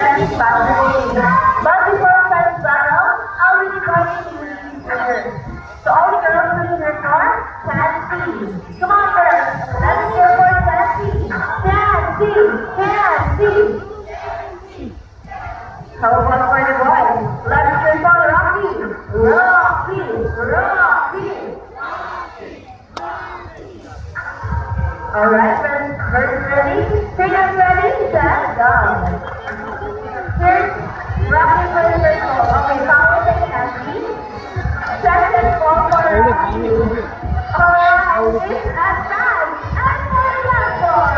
Friends battle. But before friends battle, I'll be dividing you into girls. So all the girls who in your car, Sassy. Come on, girls. Let's hear for Sassy. Sassy. Sassy. How about for the boys? Let's hear for Rocky. Rocky. Rocky. Alright, friends. First ready? Fingers ready? Set, go. Here's Rocky for the first goal. Okay, follow the Sassy. Second ball for Rocky. Alright, it's a pass. And for the left ball,